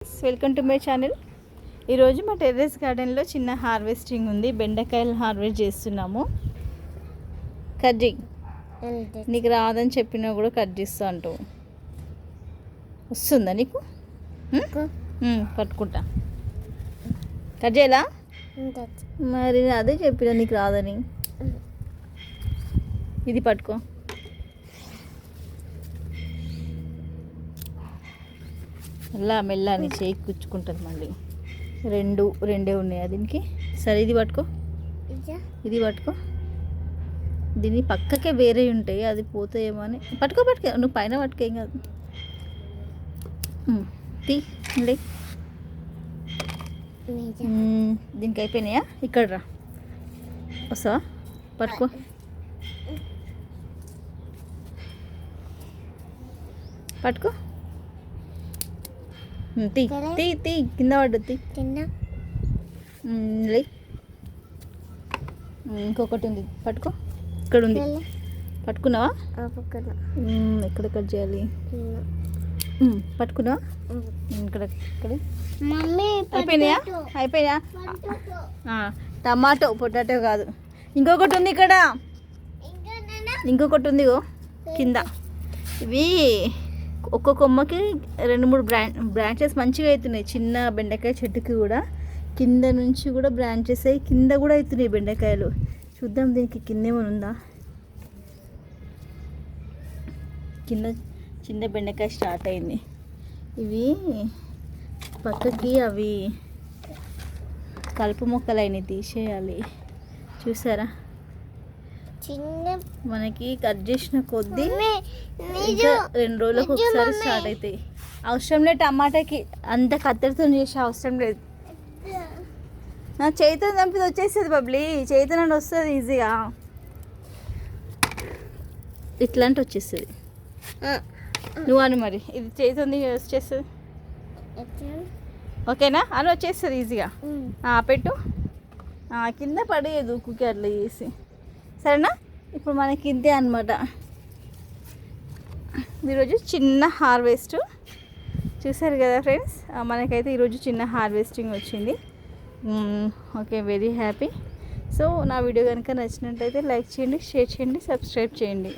Welcome to my channel. ఈరోజు మా terrace గార్డెన్లో చిన్న హార్వెస్టింగ్ ఉంది. బెండకాయలు హార్వెస్ట్ చేస్తున్నాము. కట్ చేయి, నీకు రాదని చెప్పినా కూడా కట్ చేస్తా అంటావు. వస్తుందా నీకు? పట్టుకుంటా. కట్ చేయాలా? మరి అదే చెప్పినా నీకు రాదని. ఇది పట్టుకో. మెల్ల నీ చేయి కూర్చుకుంటుంది. మళ్ళీ రెండే ఉన్నాయి దీనికి. సరే ఇది పట్టుకో, ఇది పట్టుకో. దీని పక్కకే వేరే ఉంటాయి, అది పోతాయేమో అని. పట్టుకో నువ్వు పైన పట్టుకేం కాదు. తీండి. దీనికి అయిపోయినాయా? ఇక్కడ రా, వస్తావా? పట్టుకో. పట్టుకో. తీ తీ తీ కింద పడ్డది. లే, ఇంకొకటి ఉంది, పట్టుకో. ఇక్కడ ఉంది, పట్టుకున్నావా? ఎక్కడ కట్ చేయాలి? పట్టుకున్నావా? ఇక్కడ అయిపోయినాయా? అయిపోయినా? టమాటో, పొటాటో కాదు, ఇంకొకటి ఉంది ఇక్కడ. ఇంకొకటి ఉంది కింద. ఇవి ఒక్క కొమ్మకి 2-3 బ్రాంచెస్ మంచిగా అవుతున్నాయి. చిన్న బెండకాయ చెట్టుకి కూడా కింద నుంచి కూడా బ్రాంచెస్ అయ్యి కింద కూడా అవుతున్నాయి బెండకాయలు. చూద్దాం దీనికి కింద ఏమైనా ఉందా. కింద చిన్న బెండకాయ స్టార్ట్ అయింది. ఇవి పక్కకి అవి కలుపు మొక్కలు అయినాయి, తీసేయాలి. చూసారా? మనకి కట్ చేసిన కొద్దీ ఇంకా 2 రోజులకు ఒకసారి స్టార్ట్ అవుతాయి. అవసరం లేదు టమాటాకి అంత కత్తెరతో చేసే అవసరం లేదు. చేతితో చంపిది వచ్చేస్తుంది బబ్లీ, చేతితో వస్తుంది ఈజీగా. ఇట్లాంటి వచ్చేస్తుంది. నువ్వు అని మరి ఇది చేతితో వచ్చేస్తుంది. ఓకేనా? అని వచ్చేస్తుంది ఈజీగా. పెట్టు, కింద పడేయదు కుకి అట్లా చేసి. సరేనా? ఇప్పుడు మనకి ఇంతే అనమాట ఈరోజు చిన్న హార్వెస్ట్. చూసారు కదా ఫ్రెండ్స్, మనకైతే ఈరోజు చిన్న హార్వెస్టింగ్ వచ్చింది. Okay, very happy. సో నా వీడియో కనుక నచ్చినట్టయితే లైక్ చేయండి, షేర్ చేయండి, సబ్స్క్రైబ్ చేయండి.